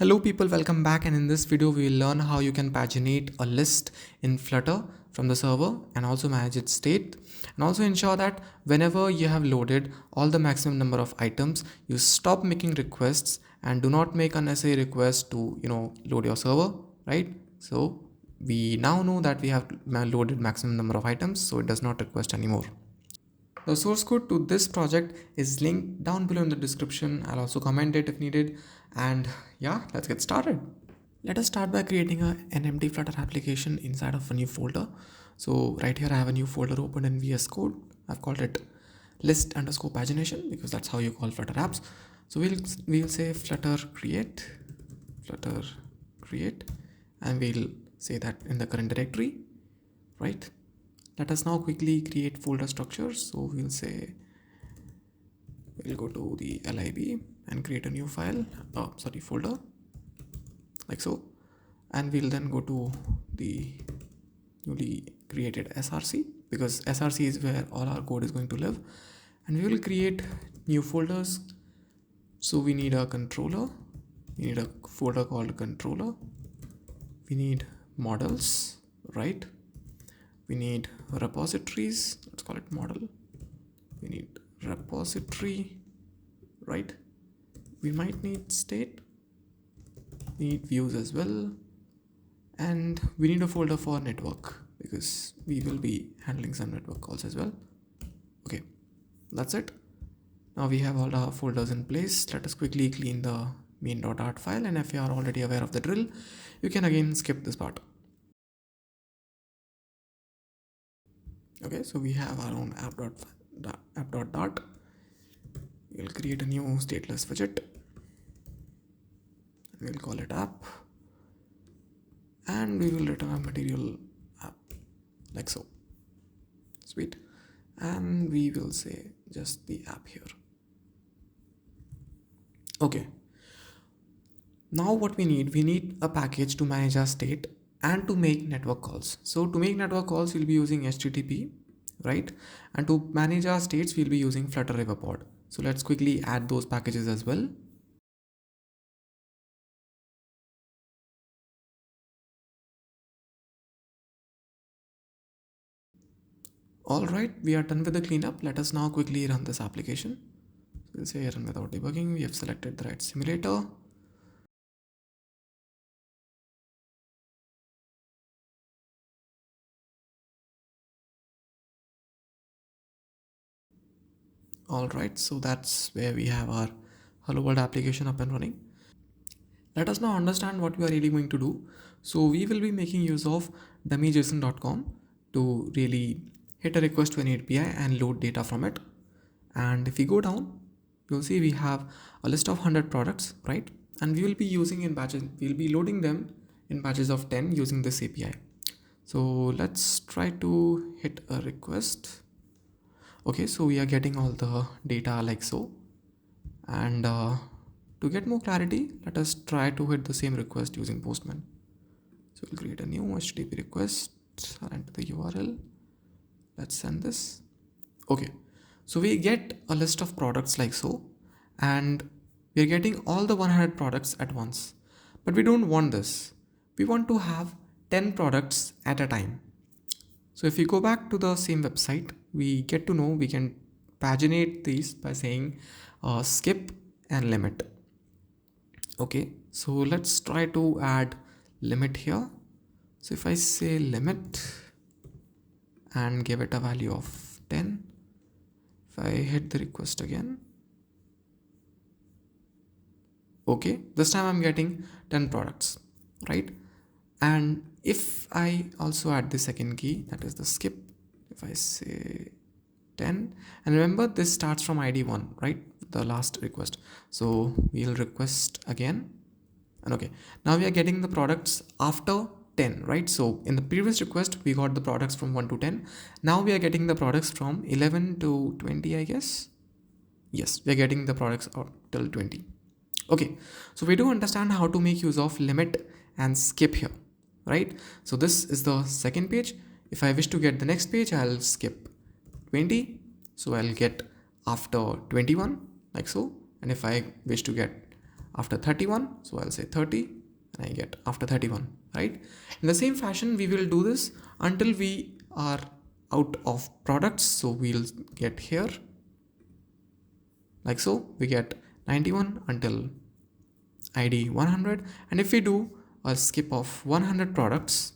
Hello people, welcome back, and in this video we will learn how you can paginate a list in Flutter from the server and also manage its state, and also ensure that whenever you have loaded all the maximum number of items, you stop making requests and do not make unnecessary requests to load your server, right? So we now know that we have loaded maximum number of items, so it does not request anymore. The source code to this project is linked down below in the description. I'll also comment it if needed. And yeah, let's get started. Let us start by creating an empty Flutter application inside of a new folder. So right here I have a new folder open in VS Code. I've called it list underscore pagination because that's how you call Flutter apps. So we'll say Flutter create, and we'll say that in the current directory, right? Let us now quickly create folder structures. So we'll say we'll go to the lib and create a new file, folder, like so, and we'll then go to the newly created src because src is where all our code is going to live, and we will create new folders. So we need a controller, we need a folder called controller, we need models, right? We need repositories, let's call it model. We need repository, right? We might need state, we need views as well, and we need a folder for network because we will be handling some network calls as well. Okay, that's it. Now we have all our folders in place. Let us quickly clean the main.dart file, and if you are already aware of the drill, you can again skip this part. Okay, so we have our own app.dart. We'll create a new stateless widget. We'll call it app, and we will return a material app, like so. Sweet. And we will say just the app here. Okay. Now what we need a package to manage our state and to make network calls. So to make network calls, we'll be using HTTP, right? And to manage our states, we'll be using Flutter riverpod. So let's quickly add those packages as well. All right, we are done with the cleanup. Let us now quickly run this application. So we'll say run without debugging. We have selected the right simulator. All right, so that's where we have our Hello World application up and running. Let us now understand what we are really going to do. So we will be making use of dummyjson.com to really hit a request to an API and load data from it. And if we go down, you'll see we have a list of 100 products, right? And we will be using in batches, we'll be loading them in batches of 10 using this API. So let's try to hit a request. Okay, so we are getting all the data like so. And to get more clarity, let us try to hit the same request using Postman. So we'll create a new HTTP request, I'll enter the URL. Let's send this. Okay, so we get a list of products like so, and we're getting all the 100 products at once. But we don't want this. We want to have 10 products at a time. So if we go back to the same website, we get to know we can paginate these by saying skip and limit. Okay, so let's try to add limit here. So if I say limit and give it a value of 10, if I hit the request again, okay, this time I'm getting 10 products, right? And if I also add the second key, that is the skip, if I say 10, and remember this starts from ID 1, right? The last request. So we'll request again, and okay, now we are getting the products after 10, right? So in the previous request, we got the products from 1 to 10. Now we are getting the products from 11 to 20, I guess. Yes, we are getting the products till 20. Okay, so we do understand how to make use of limit and skip here, right? So this is the second page. If I wish to get the next page, I'll skip 20. So I'll get after 21, like so. And if I wish to get after 31. So I'll say 30 and I get after 31, right? In the same fashion, we will do this until we are out of products. So we'll get here like so. We get 91 until ID 100. And if we do a skip of 100 products,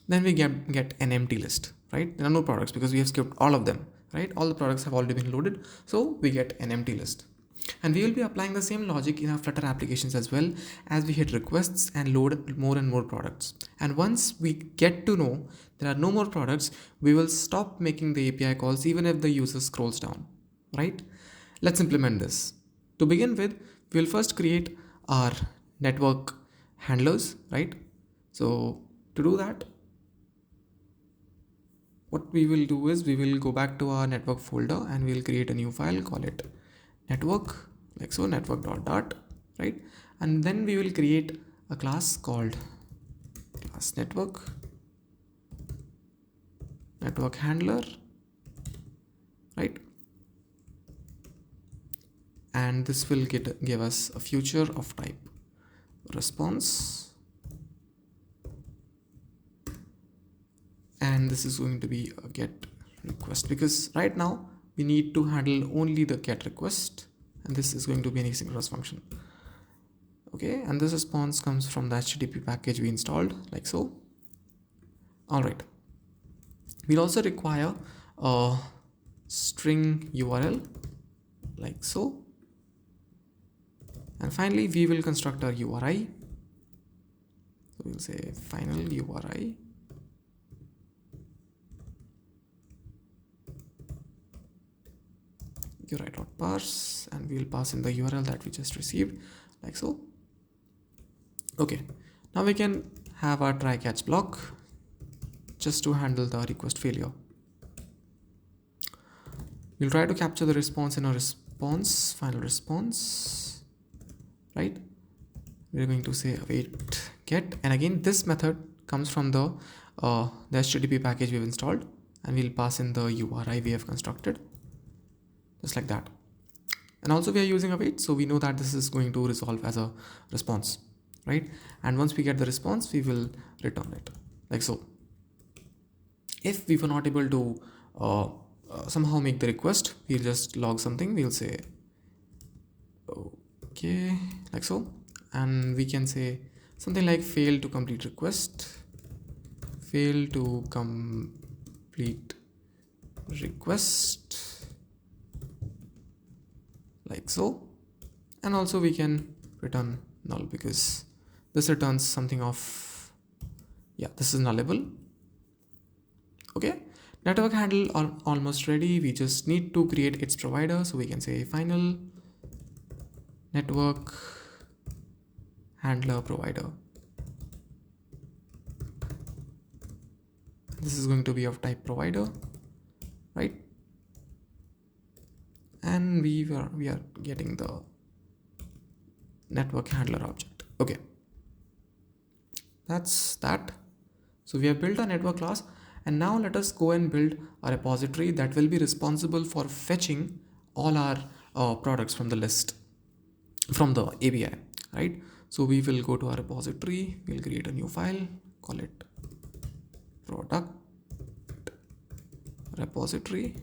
then we get an empty list, right? There are no products because we have skipped all of them, right? All the products have already been loaded. So we get an empty list. And we will be applying the same logic in our Flutter applications as well, as we hit requests and load more and more products. And once we get to know there are no more products, we will stop making the API calls even if the user scrolls down, right? Let's implement this. To begin with, we will first create our network handlers, right? So to do that, what we will do is we will go back to our network folder and we'll create a new file, call it network, like so, network.dart, right? And then we will create a class called class network handler, right? And this will give us a future of type response, and this is going to be a get request, because right now we need to handle only the get request, and this is going to be an asynchronous function. Okay, and this response comes from the HTTP package we installed, like so. All right, we'll also require a string URL, like so. And finally, we will construct our URI. So we'll say final URI. URI.parse, and we'll pass in the URL that we just received, like so. Okay, now we can have our try catch block just to handle the request failure. We'll try to capture the response in our response, final response, right? We're going to say await get, and again this method comes from the HTTP package we've installed, and we'll pass in the URI we have constructed, just like that. And also we are using await, so we know that this is going to resolve as a response, right? And once we get the response, we will return it, like so. If we were not able to somehow make the request, we'll just log something. We'll say okay, like so, and we can say something like fail to complete request, fail to complete request, like so. And also we can return null, because this returns something of, yeah, this is nullable. Okay, network handle almost ready. We just need to create its provider, so we can say final network handler provider. This is going to be of type provider, right? And we are getting the network handler object. Okay, that's that. So we have built a network class, and now let us go and build a repository that will be responsible for fetching all our products from the list, from the API, right? So we will go to our repository, we'll create a new file, call it product repository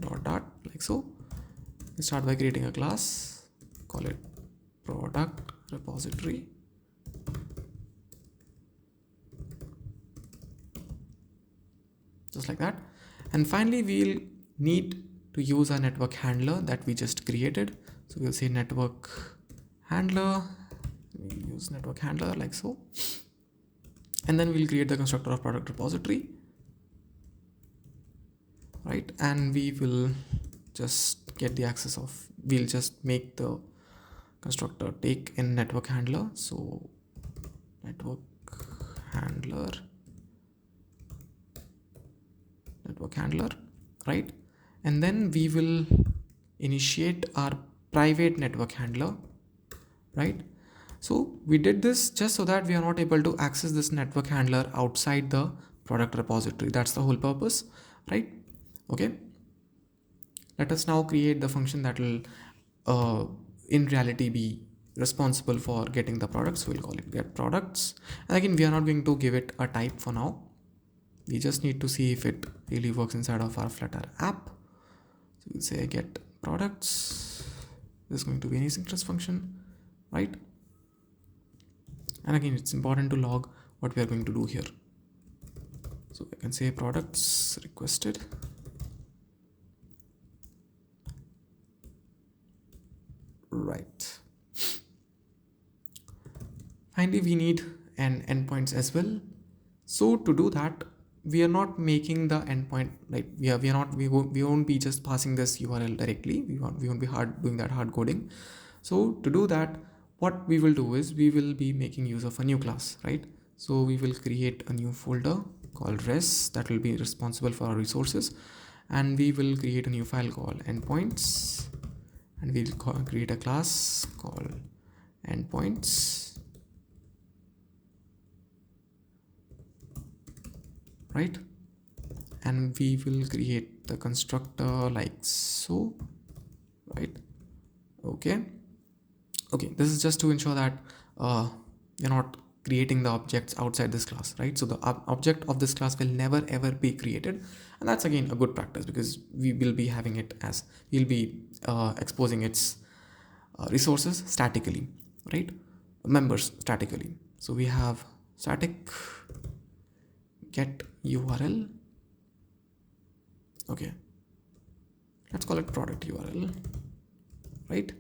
.dart, like so. We start by creating a class, call it product repository. Just like that. And finally, we'll need to use our network handler that we just created. So we'll say network handler, we'll use network handler, like so. And then we'll create the constructor of product repository, right? And we will just get the access of, we'll just make the constructor take in network handler. So network handler, right? And then we will initiate our private network handler, right? So we did this just so that we are not able to access this network handler outside the product repository. That's the whole purpose, right? Okay, let us now create the function that will in reality be responsible for getting the products. So we'll call it get products. And again, we are not going to give it a type for now. We just need to see if it really works inside of our Flutter app. So we'll say get products. This is going to be an asynchronous function, right? And again, it's important to log what we are going to do here. So I can say products requested. Right. Finally, we need an endpoints as well. So to do that, we are not making the endpoint, like we won't be just passing this URL directly. We won't be doing that hard coding. So to do that, what we will do is we will be making use of a new class, right? So we will create a new folder called res that will be responsible for our resources, and we will create a new file called endpoints, and we'll create a class called endpoints, right? And we will create the constructor like so, right? Okay, this is just to ensure that you're not creating the objects outside this class, right? So the object of this class will never ever be created, and that's again a good practice because we will be having it as we'll be exposing its resources statically, right? Members statically. So we have static get URL. Okay, let's call it product URL, right?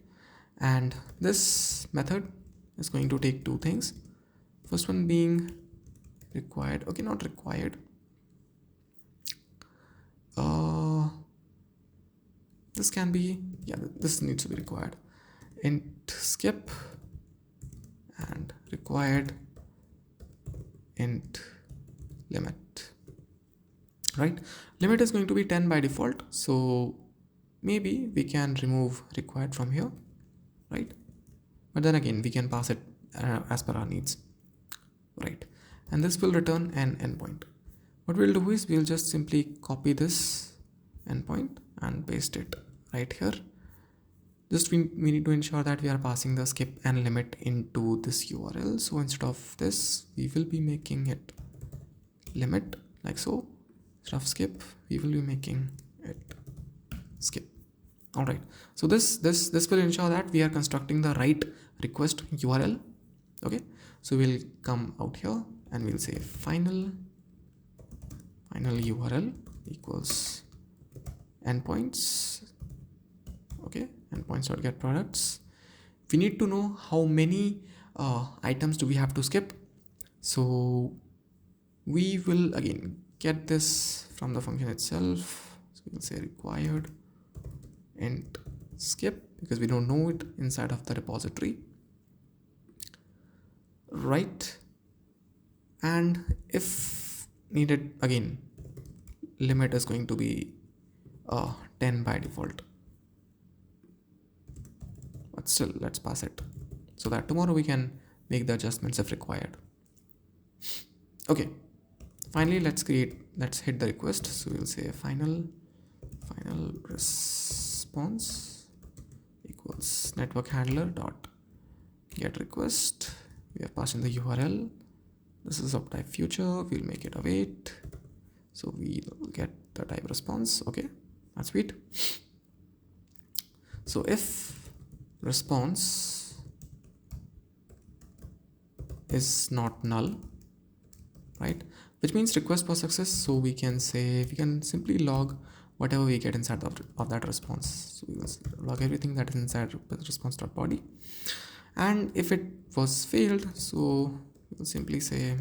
And this method is going to take two things. First one being required. Okay, not required. This can be, yeah, this needs to be required. Int skip and required int limit, right? Limit is going to be 10 by default. So maybe we can remove required from here, right? But then again, we can pass it as per our needs, right? And this will return an endpoint. What we'll do is we'll just simply copy this endpoint and paste it right here. Just we need to ensure that we are passing the skip and limit into this URL. So instead of this, we will be making it limit like so. Instead of skip, we will be making it skip. All right. So this will ensure that we are constructing the right request URL. Okay. So we'll come out here and we'll say final URL equals endpoints. Okay, endpoints.get products. We need to know how many items do we have to skip. So we will again get this from the function itself. So we'll say required int skip because we don't know it inside of the repository, right? And if needed, again, limit is going to be 10 by default. But still, let's pass it so that tomorrow we can make the adjustments if required. Okay, finally, let's hit the request. So we'll say final response equals network handler dot get request. We are passing the URL. This is of type future. We'll make it await. So we'll get the type response. Okay, that's sweet. So if response is not null, right, which means request was success, so we can simply log whatever we get inside of that response. So we will log everything that is inside response.body. And if it was failed, so we'll simply say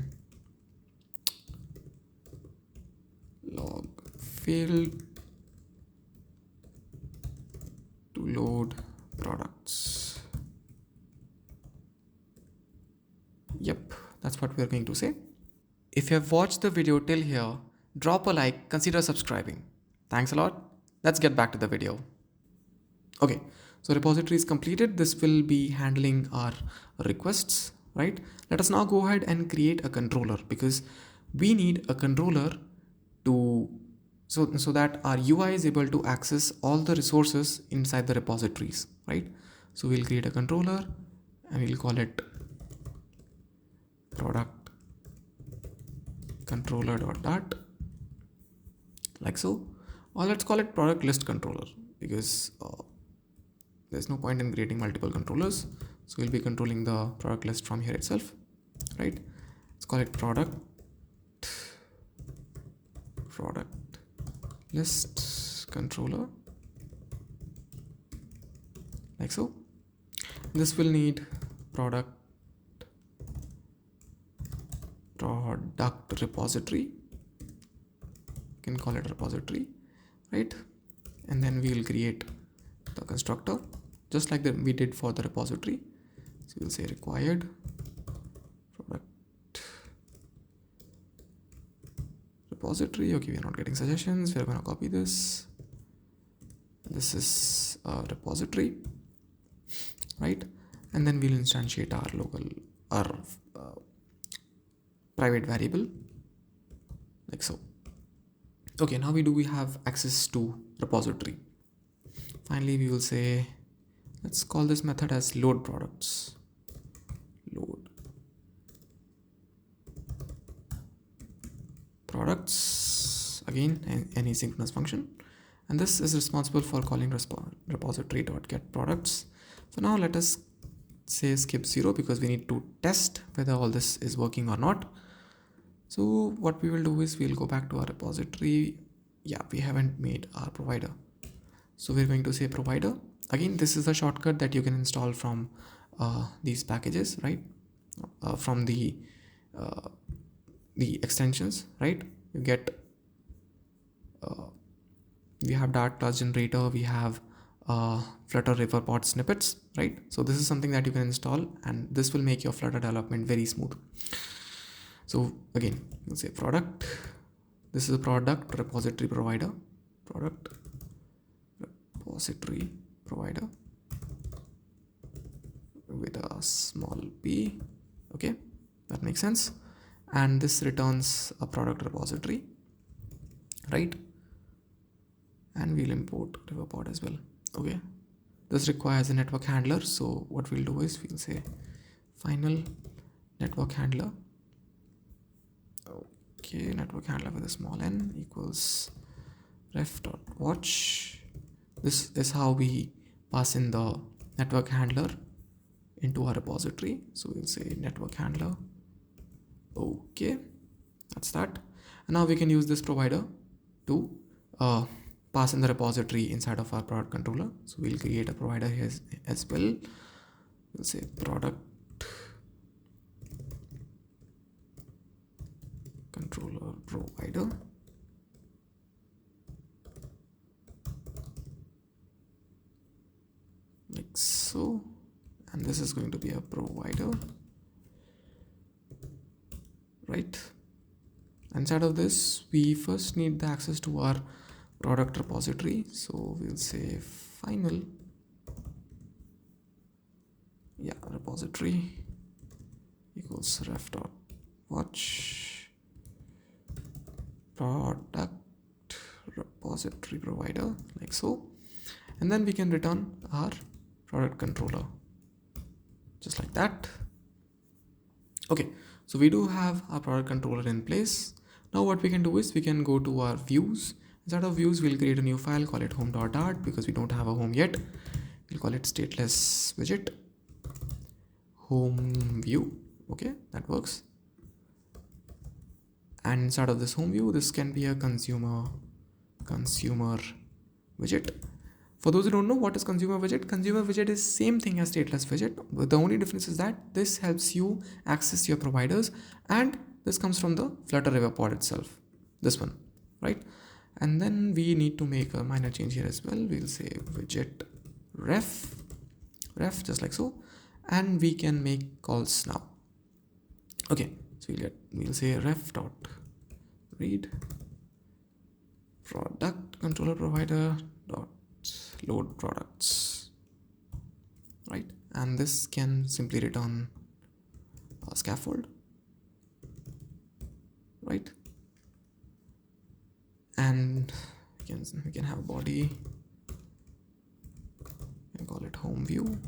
log failed to load products. Yep, that's what we're going to say. If you have watched the video till here, drop a like, consider subscribing. Thanks a lot. Let's get back to the video. Okay, so repository is completed. This will be handling our requests, right? Let us now go ahead and create a controller because we need a controller to so that our UI is able to access all the resources inside the repositories, right? So we'll create a controller and we'll call it product controller.dart, like so. Or let's call it product list controller, because there's no point in creating multiple controllers. So we'll be controlling the product list from here itself, right? Let's call it product list controller, like so. This will need product repository. You can call it repository, right? And then we will create the constructor just like that we did for the repository. So we'll say required product repository. Okay, we are not getting suggestions. We're going to copy this. This is a repository, right? And then we'll instantiate our private variable, like so. Okay, now we have access to repository. Finally, we will say, let's call this method as load products. Load products, again, an asynchronous function. And this is responsible for calling repository.get products. So now let us say skip 0 because we need to test whether all this is working or not. So what we will do is we'll go back to our repository. Yeah, we haven't made our provider. So we're going to say provider. Again, this is a shortcut that you can install from these packages, right? From the extensions, right? You get, we have Dart class generator, we have Flutter riverpod snippets, right? So this is something that you can install and this will make your Flutter development very smooth. So again, you'll say product. This is a product repository provider. Product repository provider with a small p. Okay, that makes sense. And this returns a product repository, right? And we'll import riverpod as well. Okay, this requires a network handler. So what we'll do is we'll say final network handler. Okay, network handler with a small n equals ref.watch. This is how we pass in the network handler into our repository. So we'll say network handler. Okay, that's that. And now we can use this provider to pass in the repository inside of our product controller. So we'll create a provider here as well. We'll say product controller provider. Like so. And this is going to be a provider, right? Inside of this, we first need the access to our product repository. So we'll say final, yeah, repository equals ref.watch product repository provider, like so. And then we can return our product controller just like that. Okay, so we do have our product controller in place. Now what we can do is we can go to our views. Inside of views, we'll create a new file, call it home.dart because we don't have a home yet. We'll call it stateless widget home view. Okay, that works. And inside of this home view, this can be a consumer widget. For those who don't know what is consumer widget is same thing as stateless widget. But the only difference is that this helps you access your providers, and this comes from the Flutter riverpod itself. This one, right? And then we need to make a minor change here as well. We'll say widget ref just like so, and we can make calls now. Okay, so we'll say ref.read product controller provider dot load products, right? And this can simply return a scaffold, right? And we can have a body and call it home view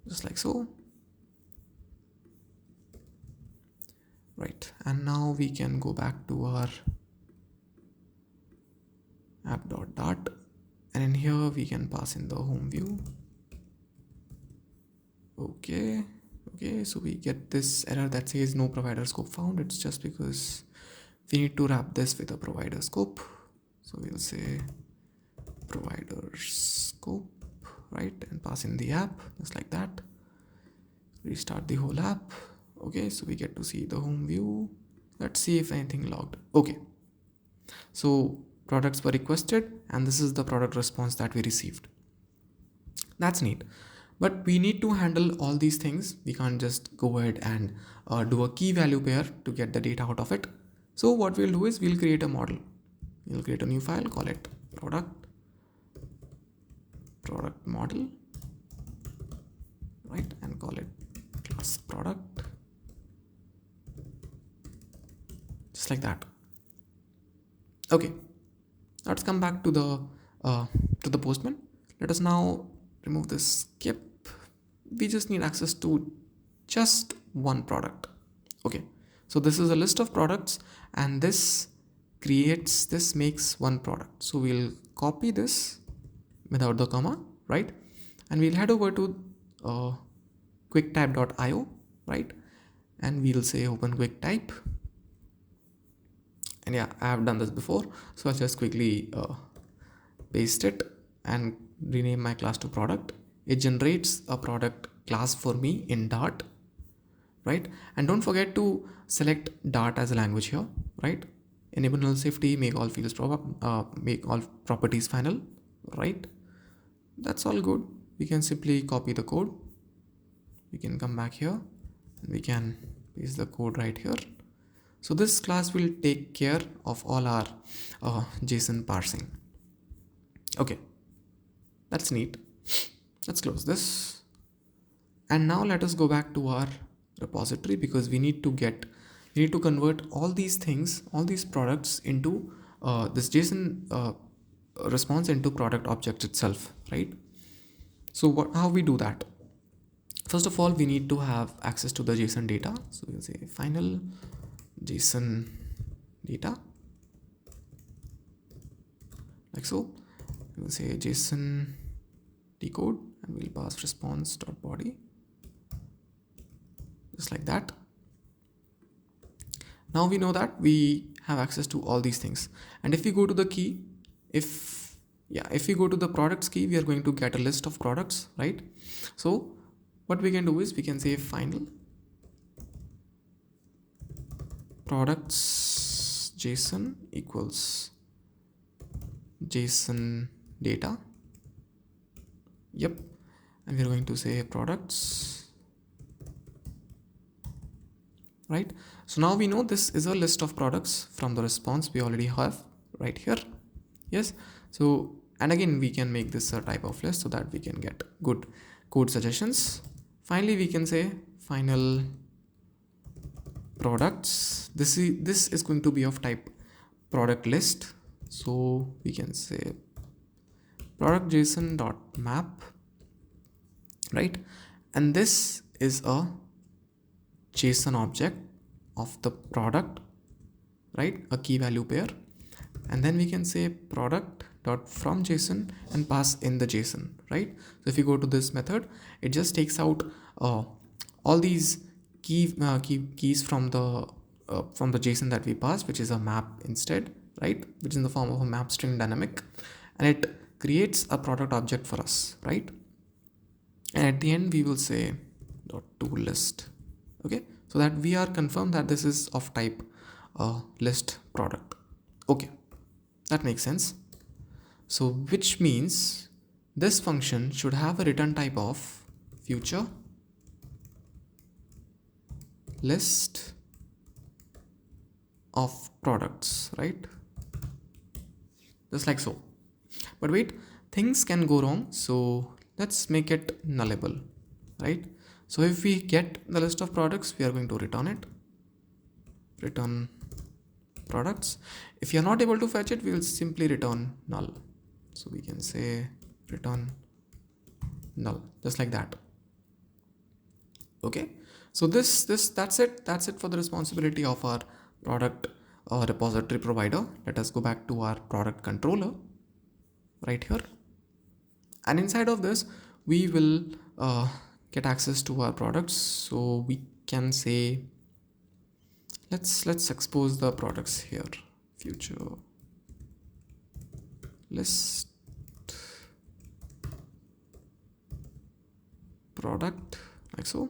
just like so. Right, and now we can go back to our app.dart, and in here we can pass in the home view. Okay, so we get this error that says no provider scope found. It's just because we need to wrap this with a provider scope. So we'll say provider scope, right, and pass in the app just like that. Restart the whole app. Okay, so we get to see the home view. Let's see if anything logged. Okay, so products were requested and this is the product response that we received. That's neat, but we need to handle all these things. We can't just go ahead and do a key value pair to get the data out of it. So what we'll do is we'll create a model. We'll create a new file, call it product model, right, and call it class product, just like that. Okay, let's come back to the postman. Let us now remove this skip. We just need access to just one product. Okay, so this is a list of products and this makes one product. So we'll copy this without the comma, right, and we'll head over to quicktype.io, right, and we'll say open quickttype. And yeah, I have done this before, so I'll just quickly paste it and rename my class to product. It generates a product class for me in Dart, right? And don't forget to select Dart as a language here, right? Enable null safety, make all fields make all properties final, right? That's all good. We can simply copy the code. We can come back here and we can paste the code right here. So this class will take care of all our JSON parsing. Okay, that's neat. Let's close this. And now let us go back to our repository because we need to convert all these things, all these products into this JSON response into product object itself, right? So how we do that? First of all, we need to have access to the JSON data. So we'll say final JSON data, like so. We'll say JSON decode and we'll pass response.body, just like that. Now we know that we have access to all these things. And if we go to the key, if we go to the products key, we are going to get a list of products, right? So what we can do is we can say final products JSON equals JSON data. Yep, and we're going to say products, right? So now we know this is a list of products from the response we already have right here. Yes, so and again we can make this a type of list so that we can get good code suggestions. Finally, we can say final products. This is going to be of type product list. So we can say product JSON.map, right? And this is a JSON object of the product, right? A key value pair. And then we can say product.from JSON and pass in the JSON, right? So if you go to this method, it just takes out all these keys from the JSON that we passed, which is a map instead, right? Which is in the form of a map string dynamic, and it creates a product object for us, right? And at the end we will say .toList, okay, so that we are confirmed that this is of type list product. Okay, that makes sense. So which means this function should have a return type of future list of products, right? Just like so. But wait, things can go wrong, so let's make it nullable, right? So if we get the list of products, we are going to return it, return products. If you're not able to fetch it, we will simply return null. So we can say return null, just like that. Okay, so that's it for the responsibility of our product repository provider. Let us go back to our product controller right here, and inside of this we will get access to our products. So we can say, let's expose the products here. Future list product, like so.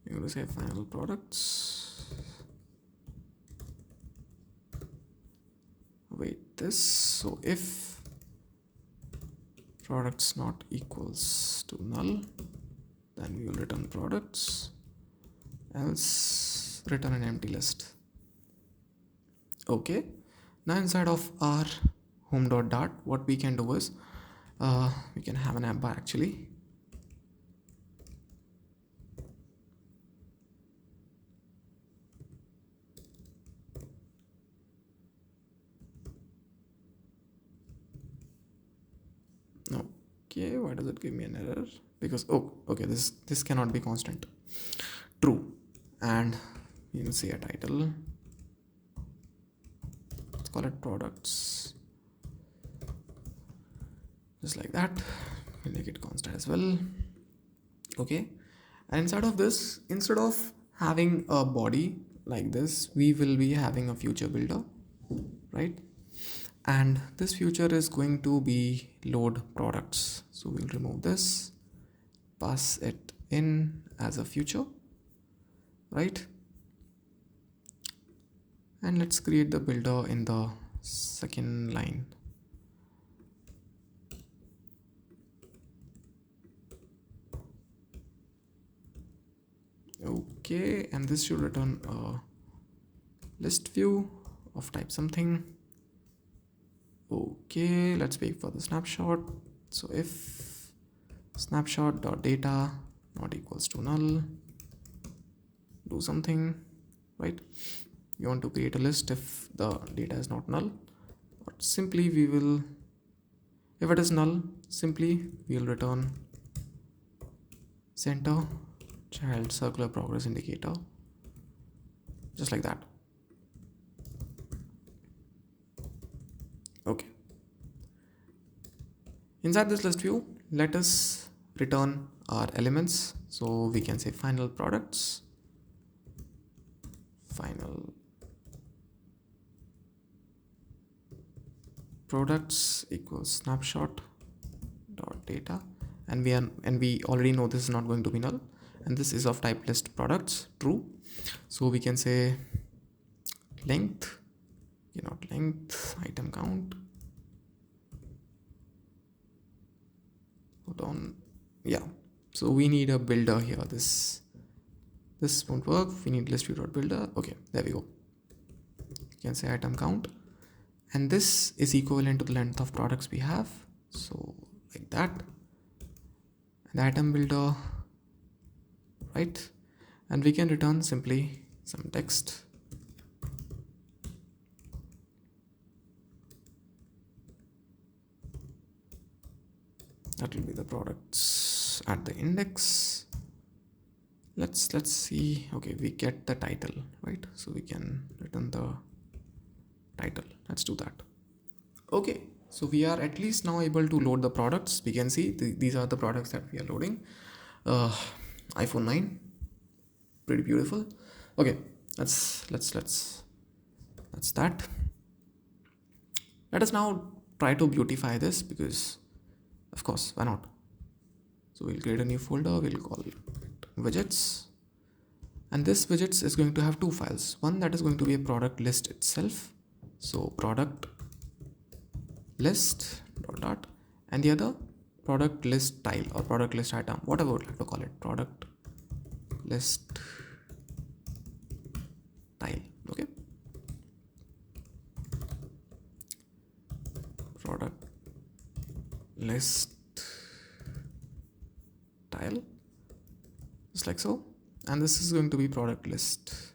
You're going to say final products. Wait, this. So if products not equals to null, then we will return products, else return an empty list. Okay, now inside of our home.dart, what we can do is we can have an app bar actually. Okay, why does it give me an error? Because okay, this cannot be constant. True. And you can see a title. Let's call it products. Just like that. We'll make it constant as well. Okay. And inside of this, instead of having a body like this, we will be having a future builder, right? And this future is going to be load products. So we'll remove this, pass it in as a future, right? And let's create the builder in the second line. Okay, and this should return a list view of type something. Okay, let's wait for the snapshot. So if snapshot.data not equals to null, do something, right? You want to create a list if the data is not null, or simply we will, if it is null, simply we will return center child circular progress indicator, just like that. Okay, inside this list view, let us return our elements. So we can say final products, final products equals snapshot dot data, and we already know this is not going to be null, and this is of type list products, true. So we can say length, not length, item count. Hold on, yeah. So we need a builder here. This won't work. We need ListView.builder. Okay, there we go. You can say item count, and this is equivalent to the length of products we have. So like that, and the item builder, right? And we can return simply some text. That will be the products at the index. Let's see. Okay, we get the title, right? So we can return the title. Let's do that. Okay, so we are at least now able to load the products. We can see these are the products that we are loading. iPhone 9, pretty beautiful. Okay, that's that. Let us now try to beautify this, because of course, why not? So we'll create a new folder, we'll call it widgets, and this widgets is going to have two files. One that is going to be a product list itself, so product list dot, and the other product list tile or product list item, whatever we'd like to call it, product list tile. Okay, product list tile, just like so. And this is going to be product list.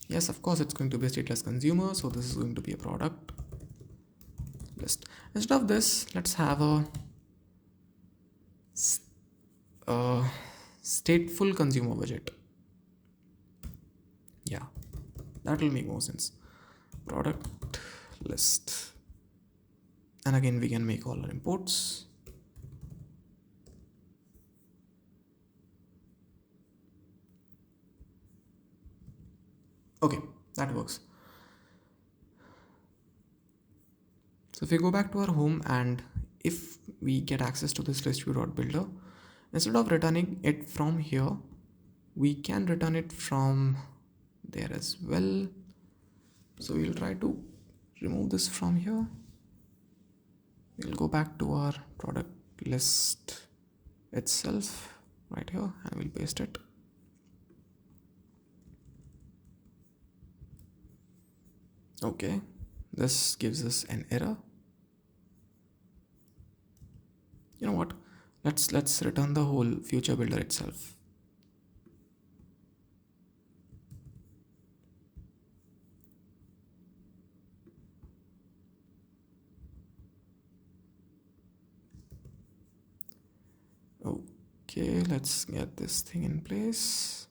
Yes, of course, it's going to be a stateless consumer, so this is going to be a product list. Instead of this, let's have a uh, stateful consumer budget. Yeah, that will make more sense. Product list, and again we can make all our imports. Okay, that works. So if we go back to our home, and if we get access to this ListView.builder, instead of returning it from here, we can return it from there as well. So we'll try to remove this from here. We'll go back to our product list itself right here, and we'll paste it. Okay, this gives us an error. You know what? Let's return the whole future builder itself. Okay, let's get this thing in place.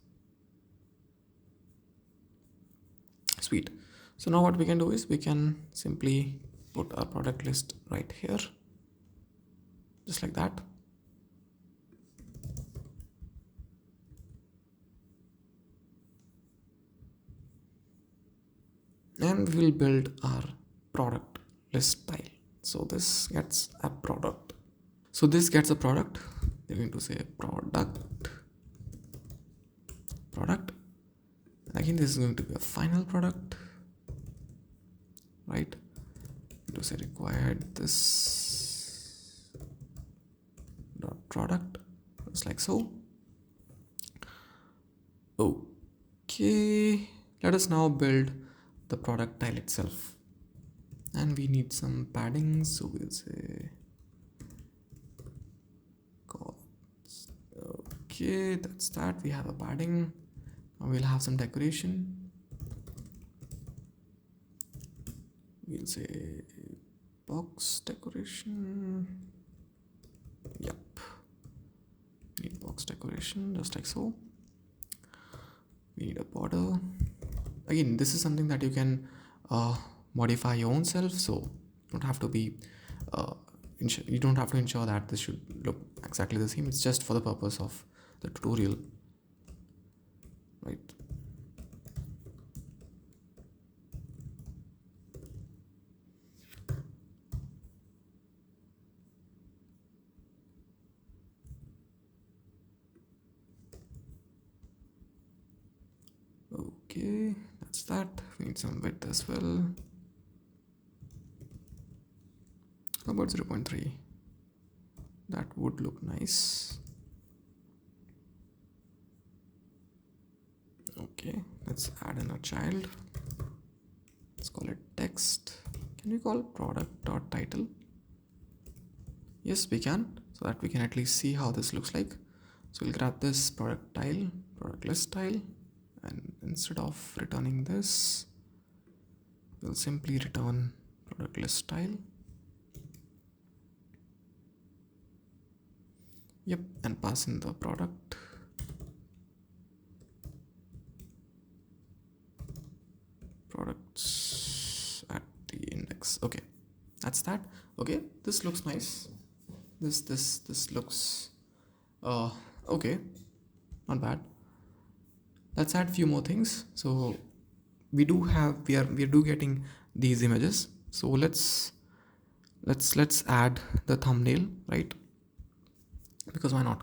Sweet. So now what we can do is we can simply put our product list right here, just like that. And we'll build our product list style. So this gets a product. So this gets a product. We're going to say product. And again, this is going to be a final product, right? To say required this dot product, just like so. Okay, let us now build the product tile itself, and we need some padding, so we'll say okay, that's that. We have a padding. Now we'll have some decoration. We'll say box decoration. Yep, need box decoration, just like so. We need a border. Again, this is something that you can modify your own self, so you don't have to be you don't have to ensure that this should look exactly the same. It's just for the purpose of the tutorial, right? Okay, that's that. We need some width as well. How about 0.3? That would look nice. Okay, let's add in a child. Let's call it text. Can we call product.title? Yes, we can, so that we can at least see how this looks like. So we'll grab this product tile, product list tile, and instead of returning this, we'll simply return product list tile. Yep, and pass in the products at the index. Okay, that's that. Okay, this looks nice. This looks okay, not bad. Let's add few more things. So we are getting these images. So let's add the thumbnail, right? Because why not?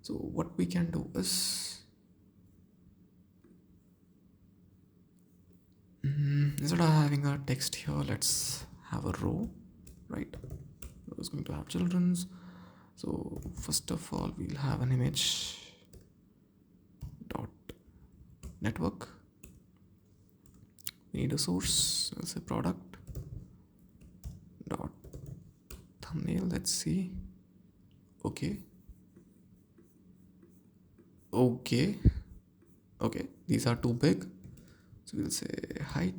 So what we can do is instead of having a text here, let's have a row, right? Row is going to have children's. So first of all, we'll have an image dot network. We need a source. Let's say product dot thumbnail. Let's see. Okay, these are too big, so we'll say height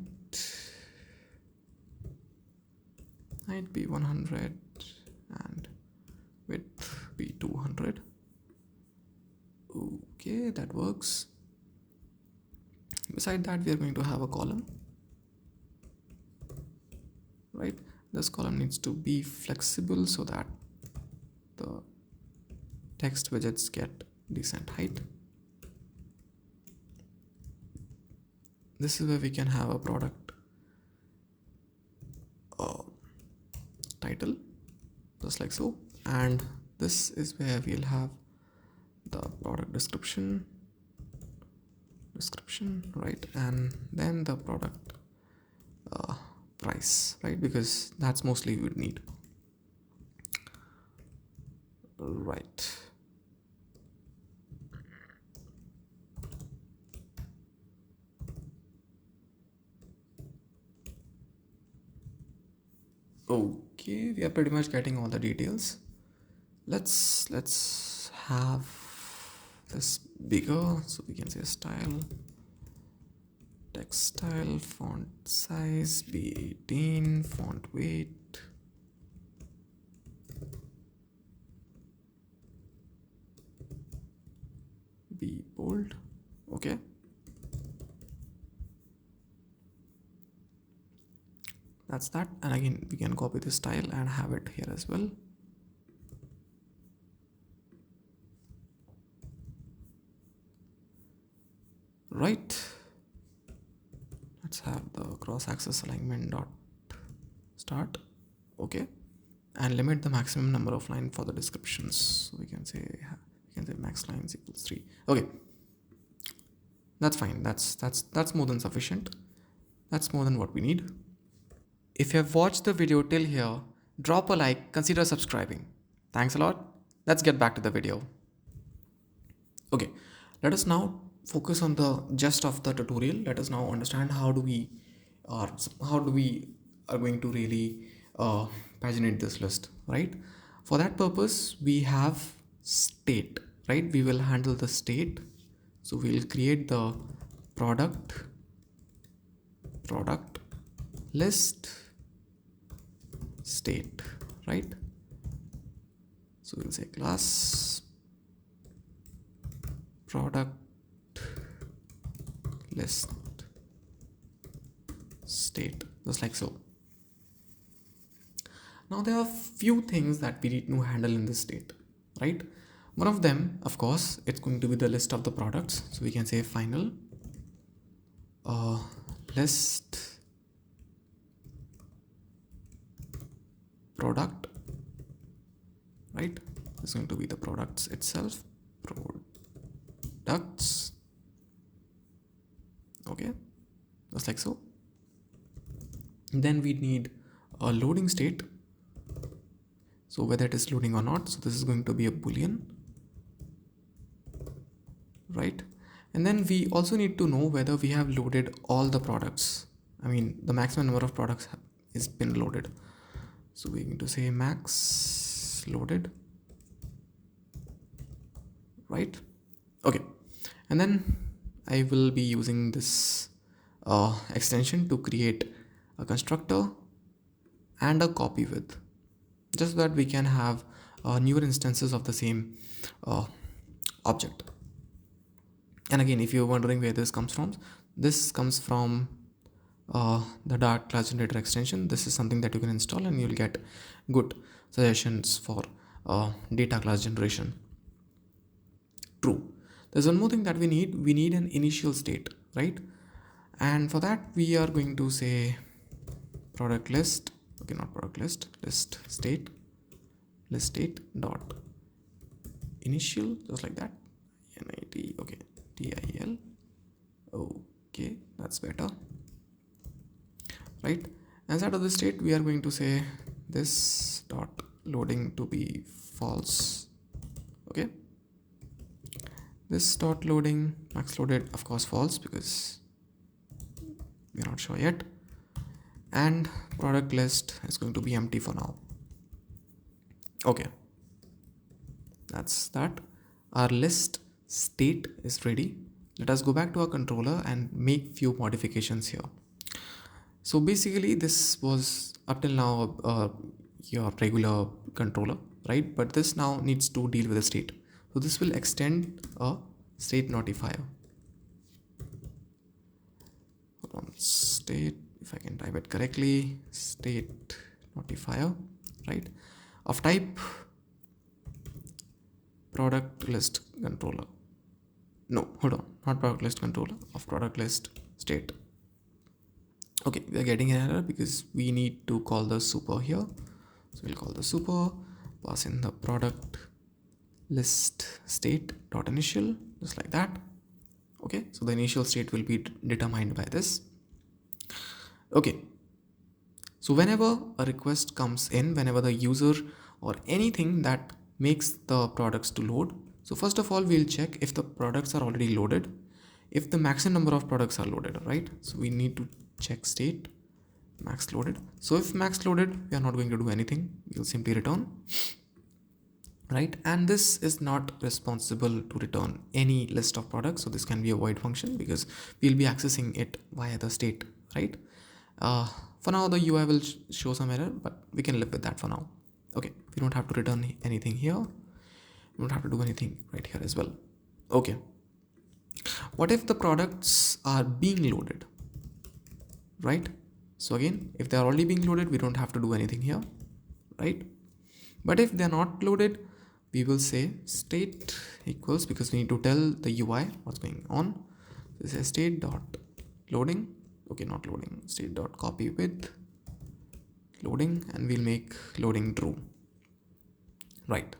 height be 100 and width be 200. Okay, that works. Beside that, we are going to have a column, right? This column needs to be flexible so that the text widgets get decent height. This is where we can have a product title, just like so. And this is where we'll have the product description, right? And then the product price, right? Because that's mostly we would need, right? Okay, we are pretty much getting all the details. Let's have this bigger, so we can say style, text style, font size be 18, font weight be bold. Okay, that's that. And again, we can copy the style and have it here as well. Right, let's have the cross-axis alignment dot start. Okay, and limit the maximum number of lines for the descriptions. So we can say max lines equals 3. Okay, that's fine. That's more than sufficient. That's more than what we need. If you have watched the video till here, drop a like, consider subscribing. Thanks a lot. Let's get back to the video. Okay, let us now focus on the gist of the tutorial. Let us now understand how do we are going to really paginate this list, right? For that purpose, we have state, right? We will handle the state. So we'll create the product list state, right? So we'll say class product list state, just like so. Now there are few things that we need to handle in this state, right? One of them, of course, it's going to be the list of the products. So we can say final list product, right? It's going to be the products itself, products. Okay, just like so. Then we need a loading state. So whether it is loading or not, so this is going to be a boolean, right? And then we also need to know whether we have loaded all the products. I mean, the maximum number of products is been loaded. So we're going to say max loaded, right? Okay, and then I will be using this extension to create a constructor and a copy with, just so that we can have newer instances of the same object. And again, if you're wondering where this comes from the Dart class generator extension. This is something that you can install and you'll get good suggestions for data class generation. True. There's one more thing that we need an initial state, right? And for that we are going to say product list, okay, not product list, list state dot initial, just like that, NIT, okay, TIL, okay, that's better, right? Inside of the state we are going to say this dot loading to be false, okay, this dot loading max loaded, of course false because we're not sure yet, and product list is going to be empty for now. Okay, that's that. Our list state is ready. Let us go back to our controller and make few modifications here. So basically this was up till now your regular controller, right? But this now needs to deal with a state. So this will extend a state notifier. Hold on, state, if I can type it correctly, state notifier, right? Of type product list controller. No, hold on, not product list controller, of product list state. Okay, we are getting an error because we need to call the super here. So we'll call the super, pass in the product list state dot initial, just like that. Okay, so the initial state will be determined by this. Okay, so whenever a request comes in, whenever the user or anything that makes the products to load, so first of all we'll check if the products are already loaded, if the maximum number of products are loaded, right? So we need to check state max loaded. So if max loaded, we are not going to do anything, we'll simply return, right? And this is not responsible to return any list of products, so this can be a void function because we'll be accessing it via the state, right? For now the UI will show some error, but we can live with that for now. Okay, we don't have to return anything here, we don't have to do anything right here as well. Okay, what if the products are being loaded, right? So again, if they are already being loaded, we don't have to do anything here, right? But if they're not loaded, we will say state equals, because we need to tell the UI what's going on. This is state dot loading. Okay, not loading, state dot copy with loading, and we'll make loading true, right?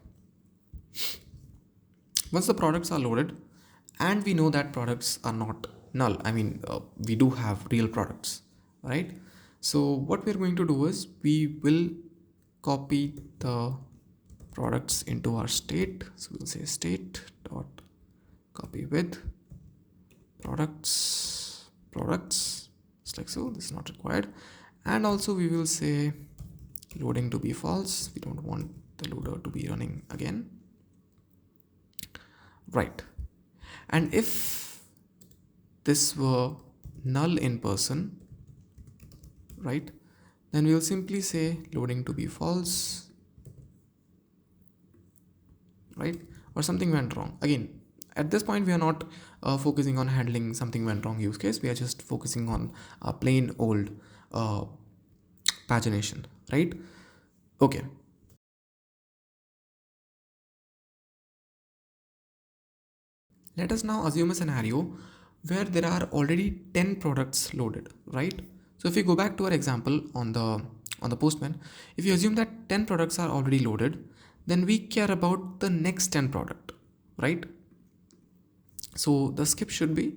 Once the products are loaded and we know that products are not null, I mean we do have real products, right? So what we're going to do is we will copy the products into our state. So we'll say state dot copy with products, just like so. This is not required. And also we will say loading to be false. We don't want the loader to be running again, right? And if this were null in person, right, then we will simply say loading to be false, right? Or something went wrong. Again, at this point we are not focusing on handling something went wrong use case, we are just focusing on plain old pagination, right? Okay, let us now assume a scenario where there are already 10 products loaded, right? So if we go back to our example on the Postman, if you assume that 10 products are already loaded, then we care about the next 10 product, right? So the skip should be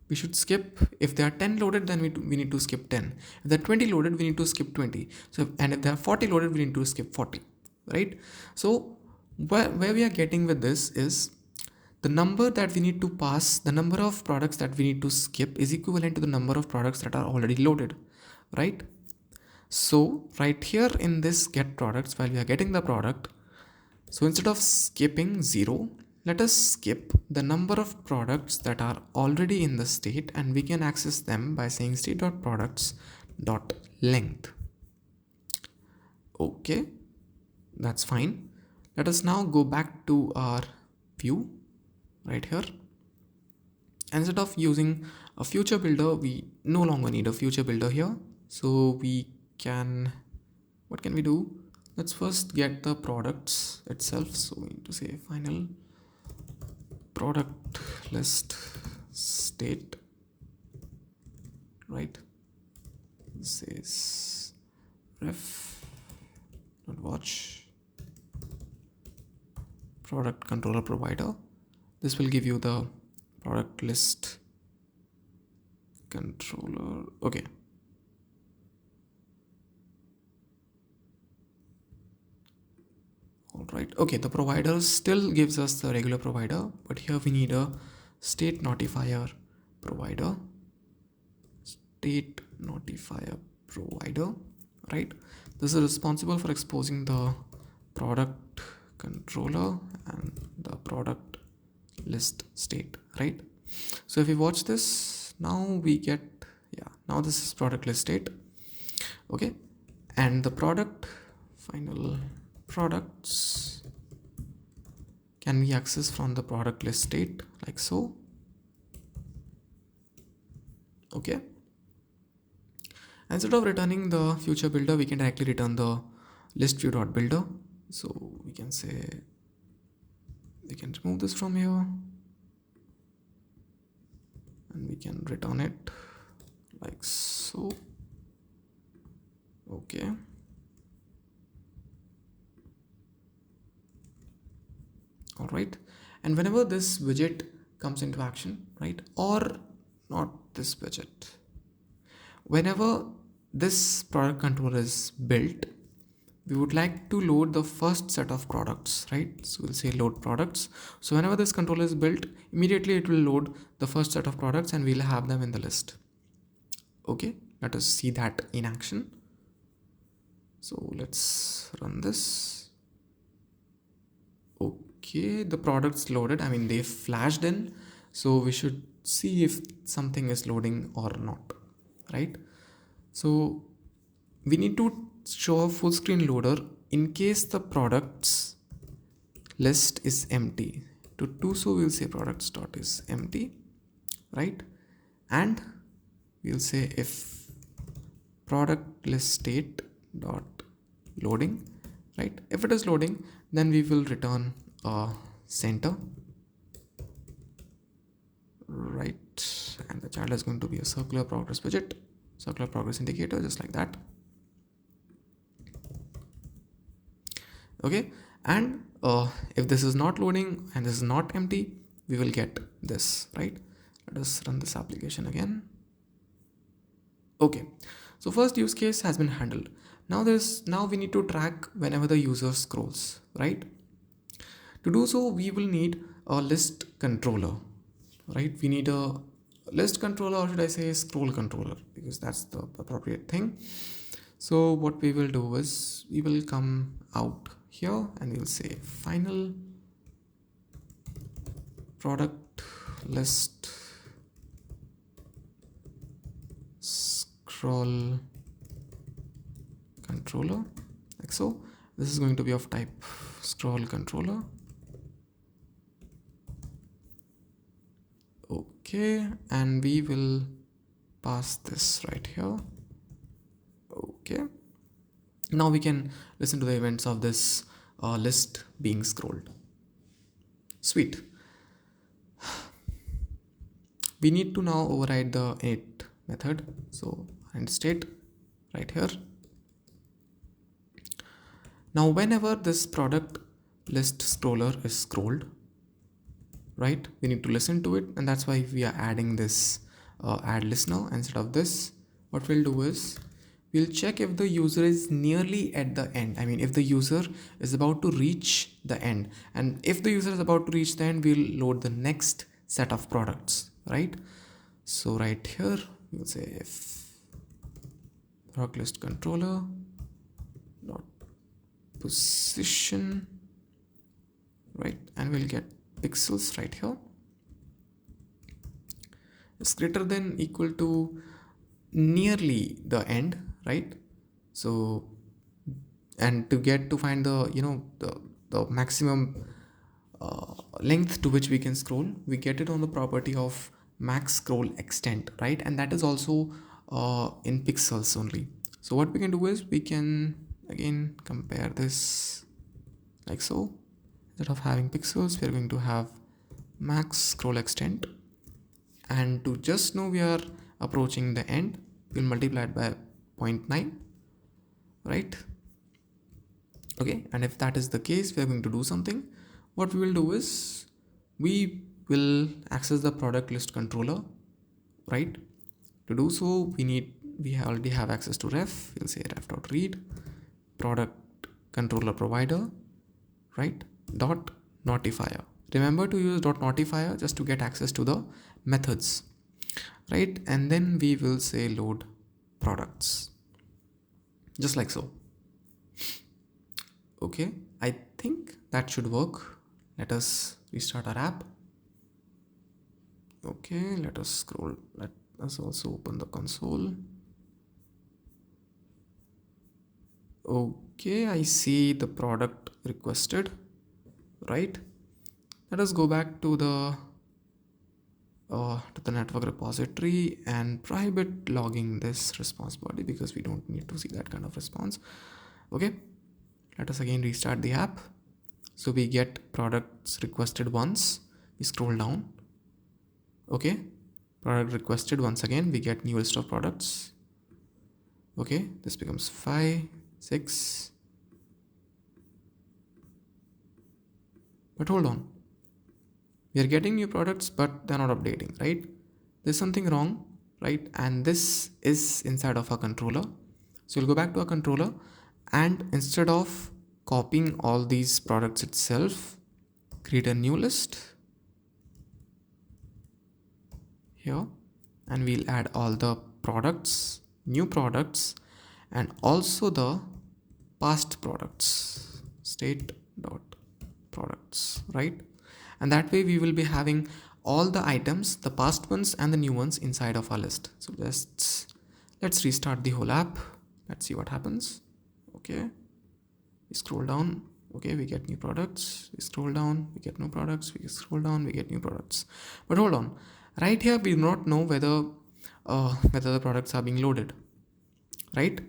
we should skip, if there are 10 loaded, then we need to skip 10. If there are 20 loaded, we need to skip 20. So, and if there are 40 loaded, we need to skip 40, right? So where we are getting with this is the number that we need to pass, the number of products that we need to skip is equivalent to the number of products that are already loaded, right? So right here in this get products, while we are getting the product, so instead of skipping 0, let us skip the number of products that are already in the state, and we can access them by saying state.products.length. Okay, that's fine. Let us now go back to our view right here. Instead of using a future builder, we no longer need a future builder here. So we can, what can we do? Let's first get the products itself. So we need to say final product list state, right? This is ref not watch product controller provider. This will give you the product list controller. Okay, all right. Okay, the provider still gives us the regular provider, but here we need a state notifier provider, state notifier provider, right? This is responsible for exposing the product controller and the product list state, right? So if we watch this, Now we get, yeah, now this is product list state. Okay, and the product final products can be accessed from the product list state like so. Okay, instead of returning the future builder, we can directly return the ListView.builder. So we can say, we can remove this from here and we can return it like so. Okay, all right, and whenever this widget comes into action, right, or not this widget, whenever this product controller is built, we would like to load the first set of products, right? So we'll say load products. So whenever this controller is built, immediately it will load the first set of products and we'll have them in the list. Okay, let us see that in action. So let's run this. Okay, the products loaded. I mean, they flashed in. So we should see if something is loading or not, right? So we need to show a full screen loader in case the products list is empty. To do so, we'll say products dot is empty, right? And we'll say if product list state dot loading, right? If it is loading, then we will return a center, right? And the child is going to be a circular progress widget, circular progress indicator, just like that. Okay, and if this is not loading and this is not empty, we will get this, right? Let us run this application again. Okay, so first use case has been handled. Now we need to track whenever the user scrolls, right? To do so, we will need a list controller, right? We need a list controller, or should I say scroll controller, because that's the appropriate thing. So what we will do is we will come out here and we'll say final product list scroll controller, like so. This is going to be of type scroll controller. Okay, and we will pass this right here. Okay, now we can listen to the events of this list being scrolled. Sweet. We need to now override the init method. So end state right here. Now whenever this product list scroller is scrolled, right, we need to listen to it, and that's why we are adding this add listener instead of this. What we'll do is we'll check if the user is nearly at the end. I mean, if the user is about to reach the end, and if the user is about to reach the end, we'll load the next set of products, right? So right here we'll say if product list controller dot position, right, and we'll get pixels right here is greater than equal to nearly the end, right? So, and to find the the maximum length to which we can scroll, we get it on the property of max scroll extent, right? And that is also in pixels only. So what we can do is we can again compare this like so. Instead of having pixels, we are going to have max scroll extent, and to just know we are approaching the end, we'll multiply it by 0.9, right? Okay, and if that is the case, we are going to do something. What we will do is we will access the product list controller, right? To do so, we already have access to ref. We'll say ref.read product controller provider, right, dot notifier. Remember to use dot notifier just to get access to the methods, right? And then we will say load products, just like so. Okay, I think that should work. Let us restart our app. Okay, let us scroll. Let's also open the console. Okay, I see the product requested, right? Let us go back to the network repository and prohibit logging this response body because we don't need to see that kind of response. Okay, let us again restart the app. So we get products requested once, we scroll down. Okay, product requested once again, we get new list of products. Okay, this becomes 5, 6. But hold on, we are getting new products but they're not updating, right? There's something wrong, right? And this is inside of our controller. So we'll go back to our controller, and instead of copying all these products itself, create a new list here, and we'll add all the products, new products, and also the past products, state dot products, right? And that way we will be having all the items, the past ones and the new ones inside of our list. So let's restart the whole app. Let's see what happens. Okay, we scroll down. Okay, we get new products. We scroll down, we get new products. We scroll down, we get new products. But hold on, right here we do not know whether the products are being loaded, right?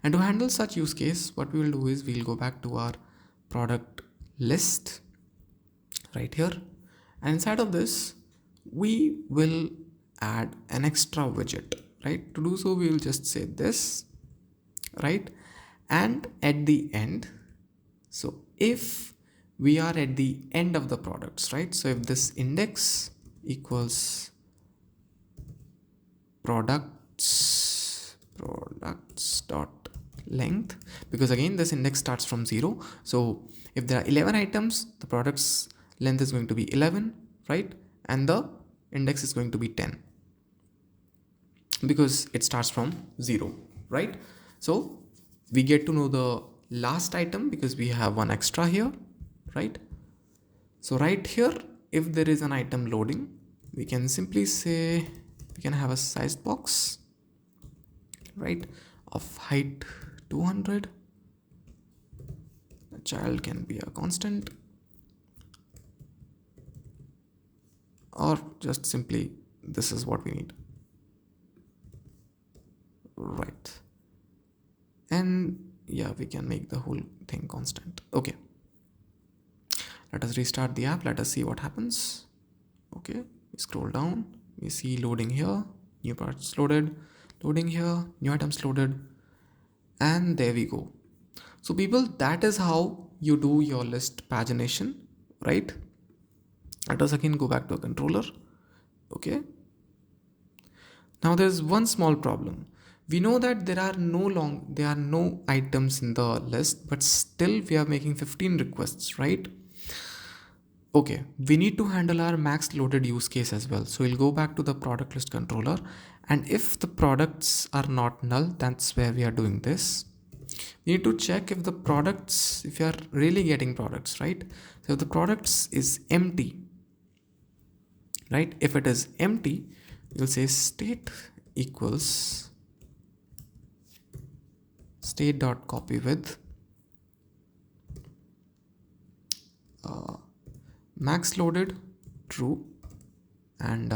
And to handle such use case, what we will do is we'll go back to our product list right here, and inside of this we will add an extra widget, right? To do so, we will just say this, right? And at the end, so if we are at the end of the products, right? So if this index equals products dot length, because again this index starts from 0, so if there are 11 items, the products length is going to be 11, right? And the index is going to be 10 because it starts from 0, right? So we get to know the last item because we have one extra here, right? So right here, if there is an item loading, we can simply say we can have a sized box, right, of height 200. The child can be a constant, or just simply this is what we need, right? And yeah, we can make the whole thing constant. Okay, let us restart the app. Let us see what happens. Okay, we scroll down, we see loading here, new parts loaded, loading here, new items loaded, and there we go. So people, that is how you do your list pagination, right? Let us again go back to a controller. Okay, now there's one small problem. We know that there are no items in the list, but still we are making 15 requests, right? Okay, we need to handle our max loaded use case as well. So we'll go back to the product list controller, and if the products are not null, that's where we are doing this. We need to check if the products, if you are really getting products, right? So if the products is empty, right? If it is empty, you'll say state equals state.copy with max loaded true and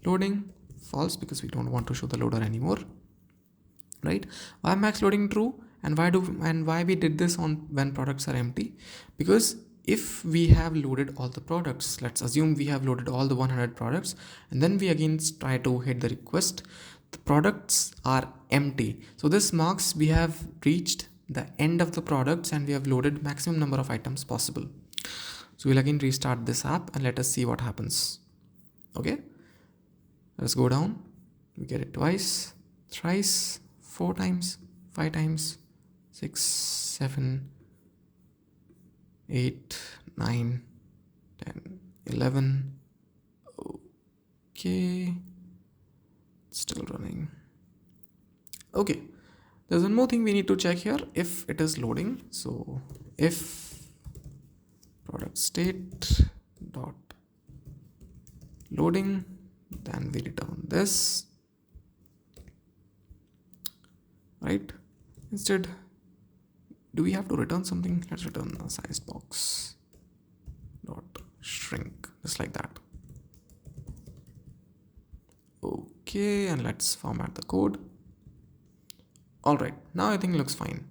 loading false, because we don't want to show the loader anymore, right? Why max loading true, and why we did this on when products are empty? Because if we have loaded all the products, let's assume we have loaded all the 100 products, and then we again try to hit the request, the products are empty. So this marks we have reached the end of the products and we have loaded maximum number of items possible. So we'll again restart this app and let us see what happens. Okay, let's go down. We get it twice, thrice, 4 times, 5 times, 6, 7, 8, 9, 10, 11. Okay, still running. Okay, there's one more thing we need to check here, if it is loading. So if product state dot loading, then we return this, right? Instead, do we have to return something? Let's return a size box dot shrink, just like that. Okay, and let's format the code. All right, now I think it looks fine.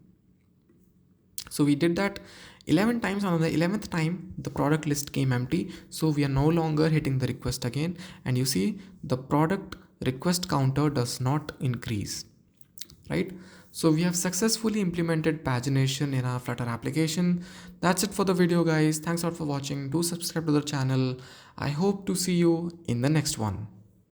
So we did that 11 times. On the 11th time, the product list came empty. So we are no longer hitting the request again. And you see the product request counter does not increase, right? So we have successfully implemented pagination in our Flutter application. That's it for the video, guys. Thanks a lot for watching. Do subscribe to the channel. I hope to see you in the next one.